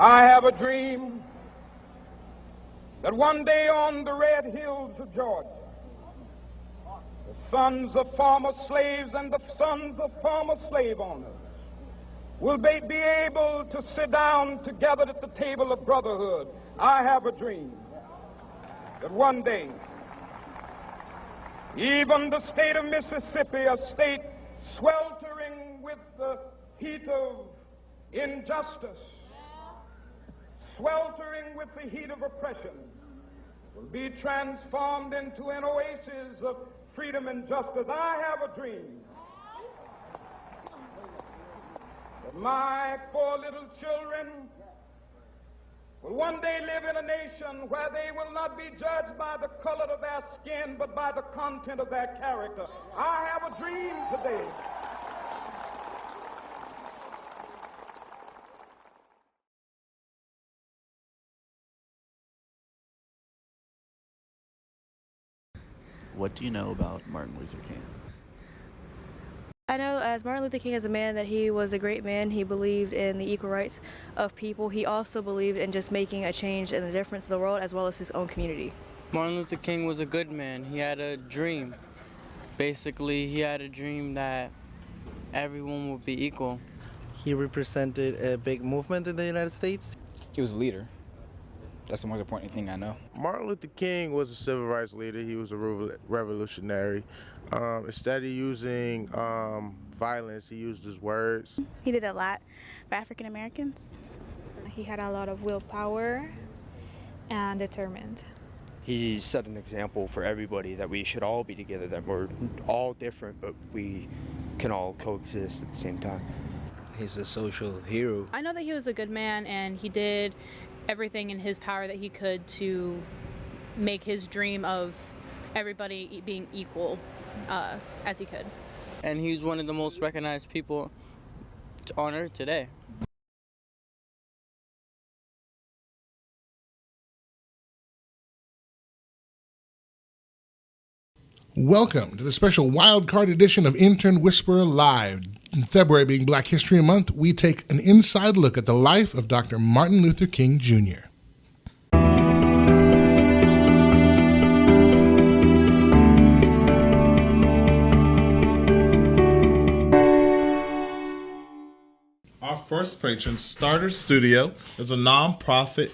I have a dream that one day on the red hills of Georgia, the sons of former slaves and the sons of former slave owners will be able to sit down together at the table of brotherhood. I have a dream that one day, even the state of Mississippi, a state sweltering with the heat of injustice, sweltering with the heat of oppression, will be transformed into an oasis of freedom and justice. I have a dream that my 4 little children will one day live in a nation where they will not be judged by the color of their skin, but by the content of their character. I have a dream today. What do you know about Martin Luther King? I know as Martin Luther King as a man that he was a great man. He believed in the equal rights of people. He also believed in just making a change and the difference in the world as well as his own community. Martin Luther King was a good man. He had a dream. Basically, he had a dream that everyone would be equal. He represented a big movement in the United States. He was a leader. That's the most important thing I know. Martin Luther King was a civil rights leader. He was a revolutionary. Instead of using violence, he used his words. He did a lot for African Americans. He had a lot of willpower and determined. He set an example for everybody that we should all be together, that we're all different, but we can all coexist at the same time. He's a social hero. I know that he was a good man and he did everything in his power that he could to make his dream of everybody being equal as he could. And he's one of the most recognized people on earth today. Welcome to the special wildcard edition of Intern Whisperer Live. In February being Black History Month, we take an inside look at the life of Dr. Martin Luther King, Jr. Our first patron, Starter Studio, is a nonprofit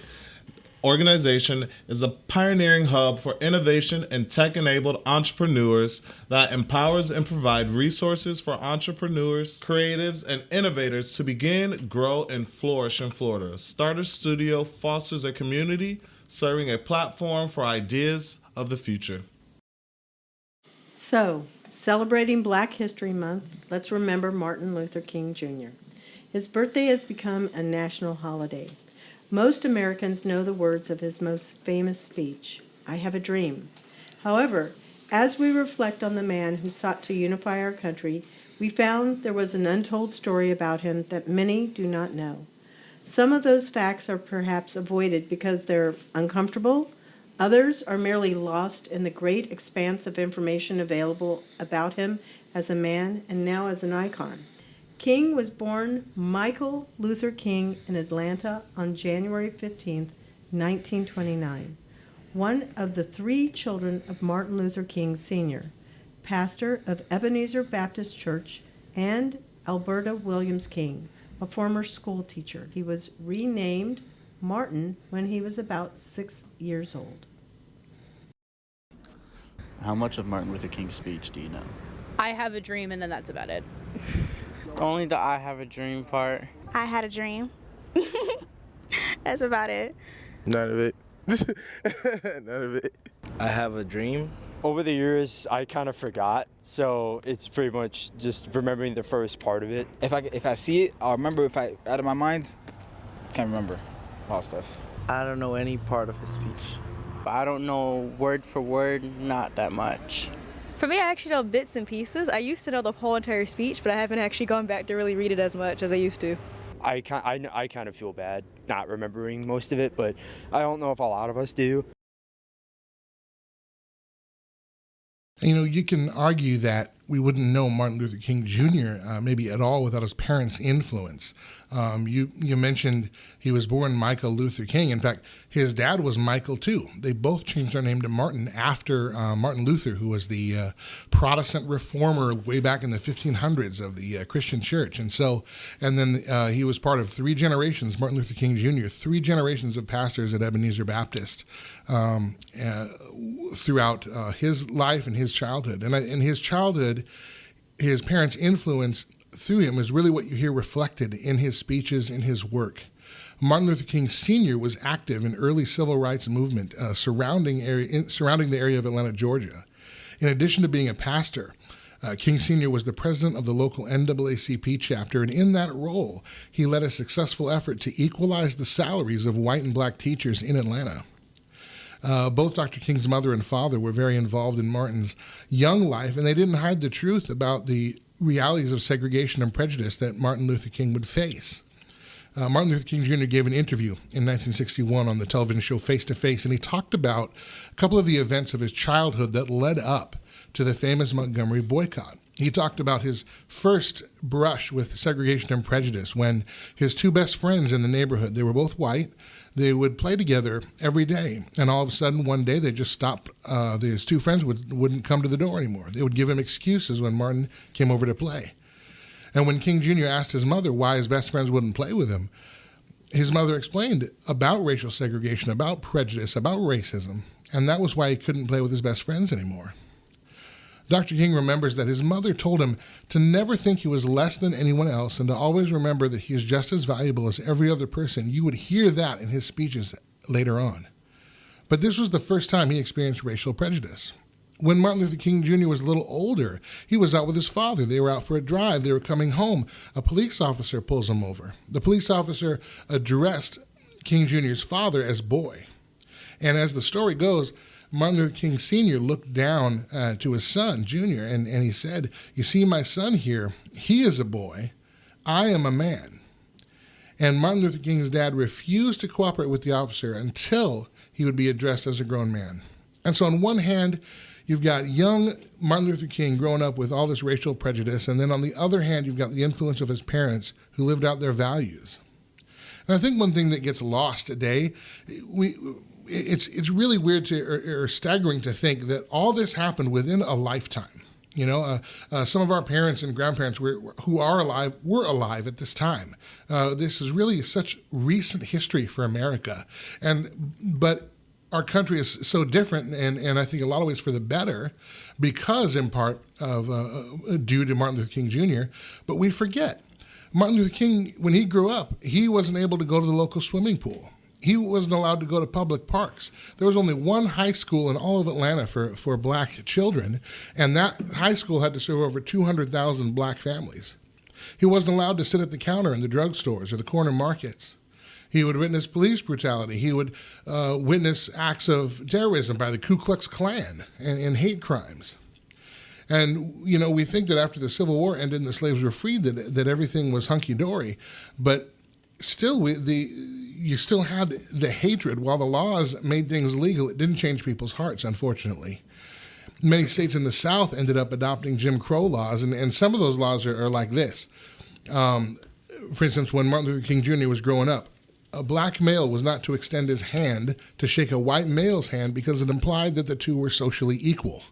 organization, is a pioneering hub for innovation and tech-enabled entrepreneurs that empowers and provide resources for entrepreneurs, creatives, and innovators to begin, grow, and flourish in Florida. Starter Studio fosters a community serving a platform for ideas of the future. So, celebrating Black History Month, let's remember Martin Luther King, Jr. His birthday has become a national holiday. Most Americans know the words of his most famous speech, "I have a dream." However, as we reflect on the man who sought to unify our country, we found there was an untold story about him that many do not know. Some of those facts are perhaps avoided because they're uncomfortable. Others are merely lost in the great expanse of information available about him as a man and now as an icon. King was born Michael Luther King in Atlanta on January 15, 1929, one of the 3 children of Martin Luther King Sr., pastor of Ebenezer Baptist Church, and Alberta Williams King, a former school teacher. He was renamed Martin when he was about 6 years old. How much of Martin Luther King's speech do you know? I have a dream and then that's about it. Only the I have a dream part. I had a dream. That's about it. None of it. None of it. I have a dream. Over the years, I kind of forgot, so it's pretty much just remembering the first part of it. If I see it, I'll remember. If I out of my mind, can't remember a lot of stuff. I don't know any part of his speech. I don't know word for word, not that much. For me, I actually know bits and pieces. I used to know the whole entire speech, but I haven't actually gone back to really read it as much as I used to. I kind of feel bad not remembering most of it, but I don't know if a lot of us do. You know, you can argue that we wouldn't know Martin Luther King Jr. Maybe at all without his parents' influence. You mentioned he was born Michael Luther King. In fact, his dad was Michael too. They both changed their name to Martin after Martin Luther, who was the Protestant reformer way back in the 1500s of the Christian church. And then he was part of three generations, Martin Luther King Jr., three generations of pastors at Ebenezer Baptist throughout his life and his childhood. And in his childhood, his parents' influence through him is really what you hear reflected in his speeches, in his work. Martin Luther King Sr. was active in early civil rights movement surrounding the area of Atlanta, Georgia. In addition to being a pastor, King Sr. was the president of the local NAACP chapter, and in that role, he led a successful effort to equalize the salaries of white and black teachers in Atlanta. Both Dr. King's mother and father were very involved in Martin's young life, and they didn't hide the truth about the realities of segregation and prejudice that Martin Luther King would face. Martin Luther King Jr. gave an interview in 1961 on the television show Face to Face, and he talked about a couple of the events of his childhood that led up to the famous Montgomery boycott. He talked about his first brush with segregation and prejudice when his two best friends in the neighborhood, they were both white, they would play together every day, and all of a sudden one day they just stopped. His two friends wouldn't come to the door anymore. They would give him excuses when Martin came over to play. And when King Jr. asked his mother why his best friends wouldn't play with him, his mother explained about racial segregation, about prejudice, about racism, and that was why he couldn't play with his best friends anymore. Dr. King remembers that his mother told him to never think he was less than anyone else and to always remember that he is just as valuable as every other person. You would hear that in his speeches later on. But this was the first time he experienced racial prejudice. When Martin Luther King Jr. was a little older, he was out with his father. They were out for a drive. They were coming home. A police officer pulls him over. The police officer addressed King Jr.'s father as boy. And as the story goes, Martin Luther King Sr. looked down to his son, Jr., and he said, "You see my son here, he is a boy, I am a man." And Martin Luther King's dad refused to cooperate with the officer until he would be addressed as a grown man. And so on one hand, you've got young Martin Luther King growing up with all this racial prejudice, and then on the other hand, you've got the influence of his parents who lived out their values. And I think one thing that gets lost today, it's really weird or staggering to think that all this happened within a lifetime. You know, some of our parents and grandparents who are alive were alive at this time. This is really such recent history for America, but our country is so different, and I think in a lot of ways for the better, because in part of due to Martin Luther King Jr. But we forget Martin Luther King, when he grew up, he wasn't able to go to the local swimming pool. He wasn't allowed to go to public parks. There was only one high school in all of Atlanta for black children, and that high school had to serve over 200,000 black families. He wasn't allowed to sit at the counter in the drugstores or the corner markets. He would witness police brutality. He would witness acts of terrorism by the Ku Klux Klan and hate crimes. And, you know, we think that after the Civil War ended and the slaves were freed, that everything was hunky-dory. But still, you still had the hatred. While the laws made things legal, it didn't change people's hearts, unfortunately. Many states in the South ended up adopting Jim Crow laws, and some of those laws are like this. For instance, when Martin Luther King Jr. was growing up, a black male was not to extend his hand to shake a white male's hand because it implied that the two were socially equal.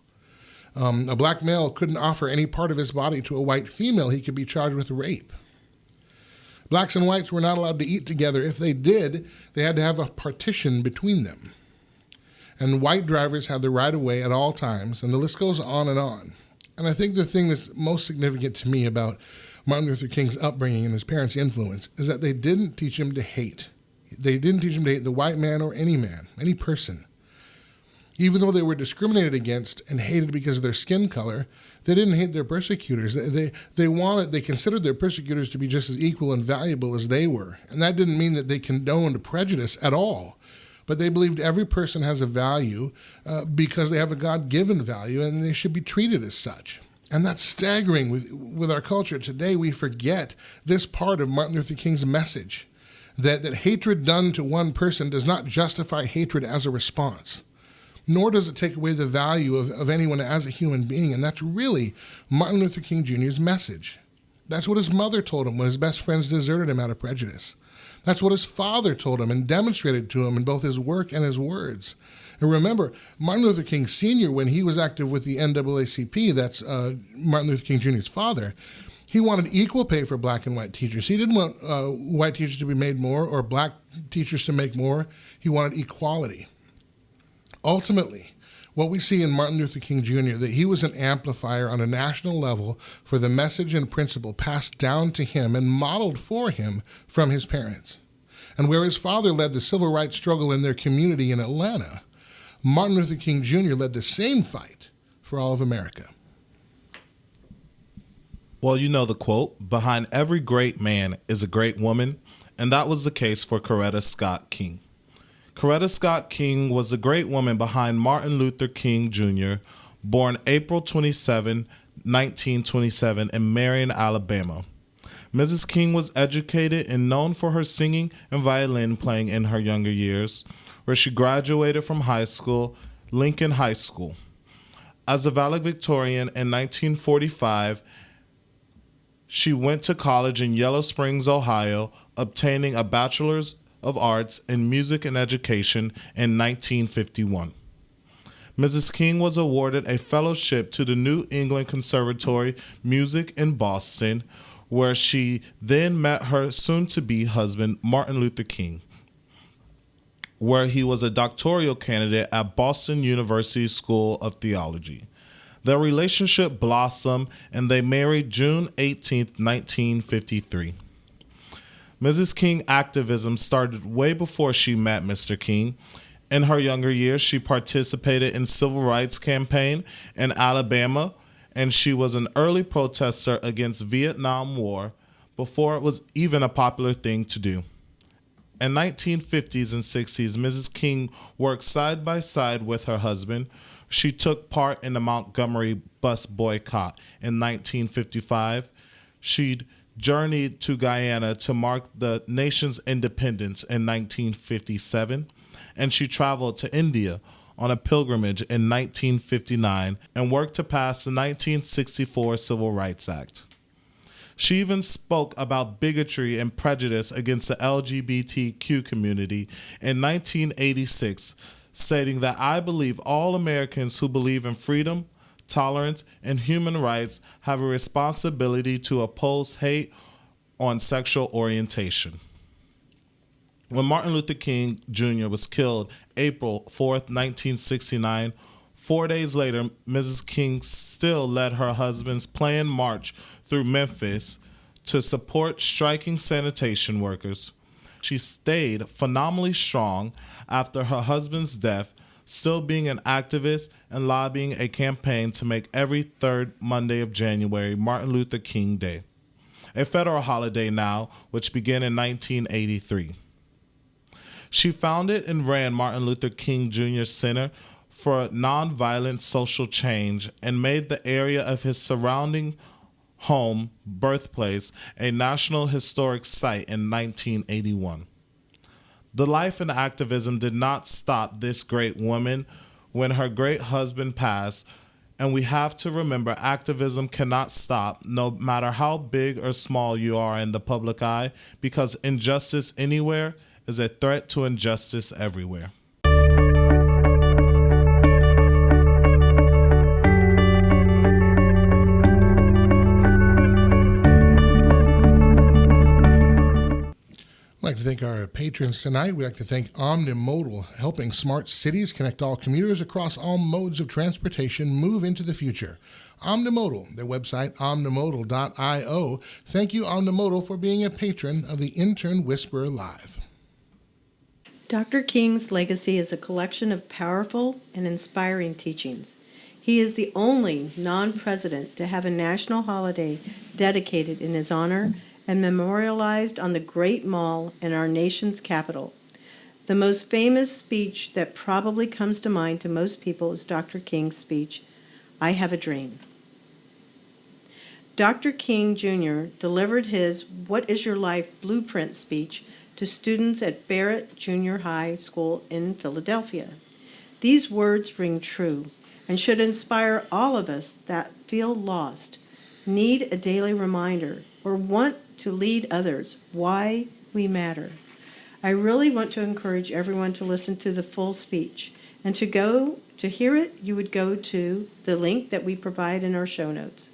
A black male couldn't offer any part of his body to a white female. He could be charged with rape. Blacks and whites were not allowed to eat together. If they did, they had to have a partition between them. And white drivers had the right of way at all times, and the list goes on and on. And I think the thing that's most significant to me about Martin Luther King's upbringing and his parents' influence is that they didn't teach him to hate. They didn't teach him to hate the white man or any man, any person. Even though they were discriminated against and hated because of their skin color, they didn't hate their persecutors. They considered their persecutors to be just as equal and valuable as they were. And that didn't mean that they condoned prejudice at all. But they believed every person has a value because they have a God-given value and they should be treated as such. And that's staggering. With our culture today, we forget this part of Martin Luther King's message, that hatred done to one person does not justify hatred as a response. nor does it take away the value of anyone as a human being. And that's really Martin Luther King Jr.'s message. That's what his mother told him when his best friends deserted him out of prejudice. That's what his father told him and demonstrated to him in both his work and his words. And remember, Martin Luther King Sr., when he was active with the NAACP, that's Martin Luther King Jr.'s father, he wanted equal pay for black and white teachers. He didn't want white teachers to be made more or black teachers to make more. He wanted equality. Ultimately, what we see in Martin Luther King Jr., that he was an amplifier on a national level for the message and principle passed down to him and modeled for him from his parents. And where his father led the civil rights struggle in their community in Atlanta, Martin Luther King Jr. led the same fight for all of America. Well, you know the quote, behind every great man is a great woman, and that was the case for Coretta Scott King. Coretta Scott King was a great woman behind Martin Luther King Jr., born April 27, 1927 in Marion, Alabama. Mrs. King was educated and known for her singing and violin playing in her younger years, where she graduated from high school, Lincoln High School. As a valedictorian in 1945, she went to college in Yellow Springs, Ohio, obtaining a Bachelor's of Arts in Music and Education in 1951. Mrs. King was awarded a fellowship to the New England Conservatory Music in Boston, where she then met her soon-to-be husband, Martin Luther King, where he was a doctoral candidate at Boston University School of Theology. Their relationship blossomed, and they married June 18, 1953. Mrs. King activism started way before she met Mr. King. In her younger years, she participated in civil rights campaign in Alabama, and she was an early protester against Vietnam War before it was even a popular thing to do. In 1950s and 60s, Mrs. King worked side by side with her husband. She took part in the Montgomery bus boycott in 1955. She'd journeyed to Guyana to mark the nation's independence in 1957, and she traveled to India on a pilgrimage in 1959 and worked to pass the 1964 Civil Rights Act. She even spoke about bigotry and prejudice against the LGBTQ community in 1986, stating that I believe all Americans who believe in freedom, tolerance, and human rights have a responsibility to oppose hate on sexual orientation. When Martin Luther King Jr. was killed April 4th, 1969, 4 days later, Mrs. King still led her husband's planned march through Memphis to support striking sanitation workers. She stayed phenomenally strong after her husband's death, still being an activist and lobbying a campaign to make every third Monday of January Martin Luther King Day, a federal holiday now, which began in 1983. She founded and ran Martin Luther King Jr. Center for Nonviolent Social Change and made the area of his surrounding home, birthplace, a National Historic Site in 1981. The life and activism did not stop this great woman when her great husband passed, and we have to remember activism cannot stop no matter how big or small you are in the public eye, because injustice anywhere is a threat to injustice everywhere. I'd like to thank our patrons tonight. We'd like to thank Omnimodal, helping smart cities connect all commuters across all modes of transportation move into the future. Omnimodal, their website, omnimodal.io. Thank you, Omnimodal, for being a patron of the Intern Whisperer Live. Dr. King's legacy is a collection of powerful and inspiring teachings. He is the only non-president to have a national holiday dedicated in his honor and memorialized on the Great Mall in our nation's capital. The most famous speech that probably comes to mind to most people is Dr. King's speech, "I Have a Dream." Dr. King Jr. delivered his "What is Your Life Blueprint" speech to students at Barrett Junior High School in Philadelphia. These words ring true and should inspire all of us that feel lost, need a daily reminder, or want to lead others why we matter. I really want to encourage everyone to listen to the full speech, and to hear it, you would go to the link that we provide in our show notes.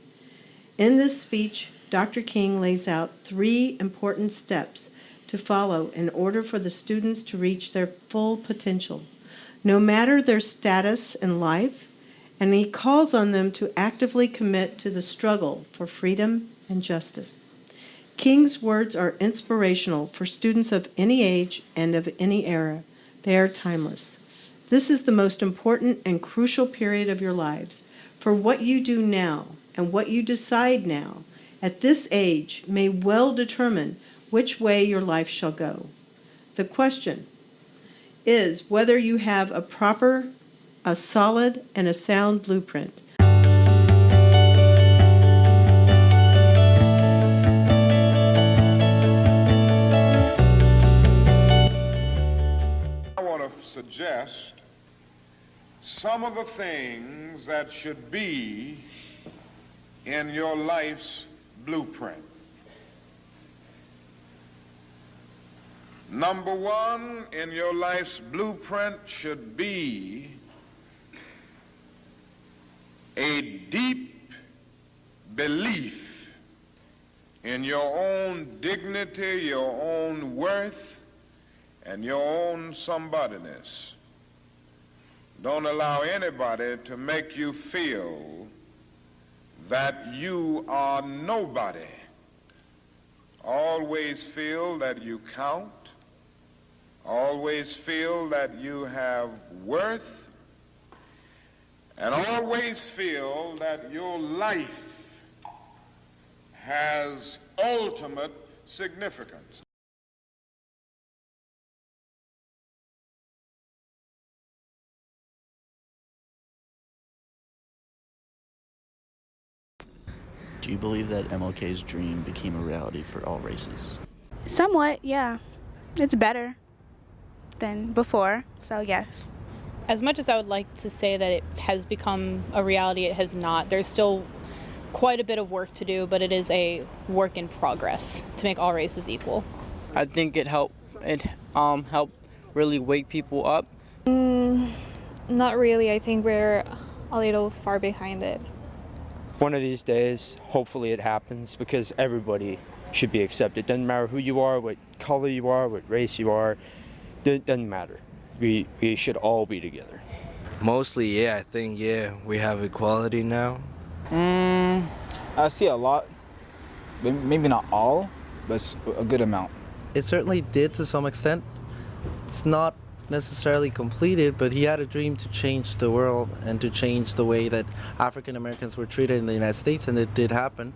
In this speech, Dr. King lays out 3 important steps to follow in order for the students to reach their full potential, no matter their status in life, and he calls on them to actively commit to the struggle for freedom and justice. King's words are inspirational for students of any age and of any era. They are timeless. This is the most important and crucial period of your lives, for what you do now and what you decide now at this age may well determine which way your life shall go. The question is whether you have a solid, and a sound blueprint. I want to suggest some of the things that should be in your life's blueprint. Number 1 in your life's blueprint should be a deep belief in your own dignity, your own worth, and your own somebodyness. Don't allow anybody to make you feel that you are nobody. Always feel that you count. Always feel that you have worth. And always feel that your life has ultimate significance. Do you believe that MLK's dream became a reality for all races? Somewhat, yeah. It's better than before, so yes. As much as I would like to say that it has become a reality, it has not. There's still quite a bit of work to do, but it is a work in progress to make all races equal. I think it helped really wake people up. Not really. I think we're a little far behind it. One of these days, hopefully it happens, because everybody should be accepted. Doesn't matter who you are, what color you are, what race you are. It doesn't matter. We should all be together. Mostly, yeah, I think, we have equality now. I see a lot, but maybe not all, but a good amount. It certainly did to some extent. It's not necessarily completed, but he had a dream to change the world and to change the way that African Americans were treated in the United States, and it did happen.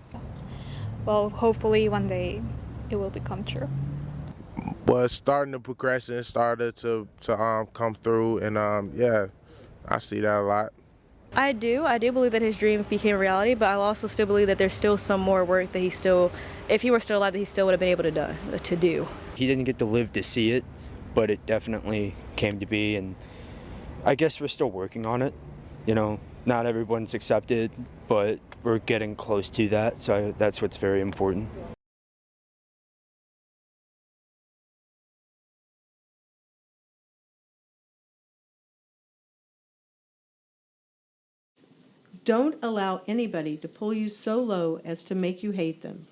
Well, hopefully one day it will become true. Well, it's starting to progress and it started to come through, and I see that a lot. I do believe that his dream became a reality, but I also still believe that there's still some more work that if he were still alive, that he still would have been able to do. He didn't get to live to see it, but it definitely came to be, and I guess we're still working on it. You know, not everyone's accepted, but we're getting close to that, so that's what's very important. Don't allow anybody to pull you so low as to make you hate them.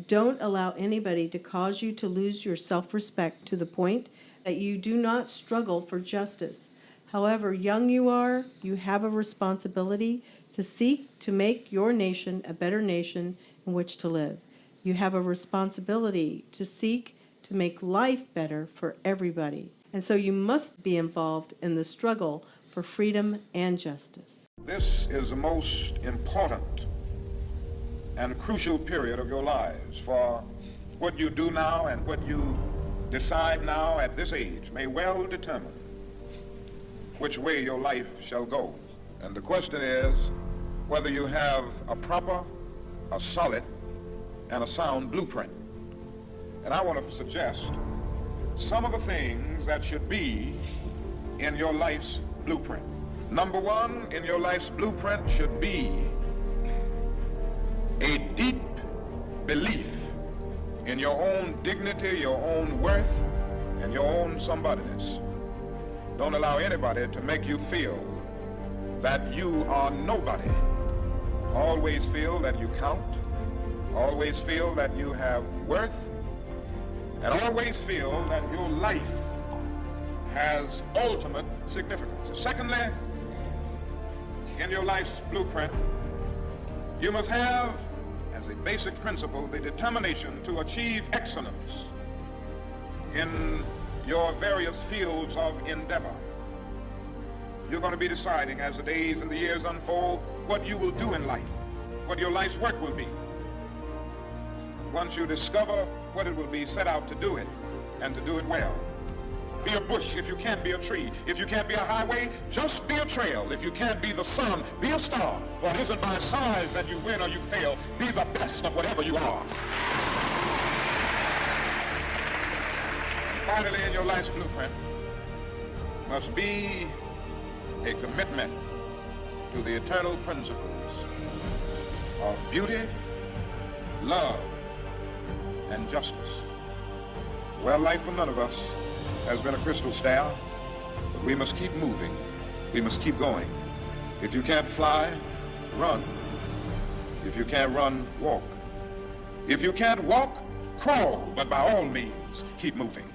Don't allow anybody to cause you to lose your self-respect to the point that you do not struggle for justice. However young you are, you have a responsibility to seek to make your nation a better nation in which to live. You have a responsibility to seek to make life better for everybody. And so you must be involved in the struggle for freedom and justice. This is the most important and crucial period of your lives, for what you do now and what you decide now at this age may well determine which way your life shall go. And the question is whether you have a proper, a solid, and a sound blueprint. And I want to suggest some of the things that should be in your life's blueprint. Number one in your life's blueprint should be a deep belief in your own dignity, your own worth, and your own somebodyness. Don't allow anybody to make you feel that you are nobody. Always feel that you count. Always feel that you have worth. And always feel that your life has ultimate significance. Secondly, in your life's blueprint, you must have, as a basic principle, the determination to achieve excellence in your various fields of endeavor. You're going to be deciding as the days and the years unfold what you will do in life, what your life's work will be. Once you discover what it will be, set out to do it, and to do it well. Be a bush if you can't be a tree. If you can't be a highway, just be a trail. If you can't be the sun, be a star. For it isn't by size that you win or you fail. Be the best of whatever you are. And finally, in your life's blueprint must be a commitment to the eternal principles of beauty, love, and justice. Well, life for none of us has been a crystal staff, but we must keep moving. We must keep going. If you can't fly, run. If you can't run, walk. If you can't walk, crawl, but by all means, keep moving.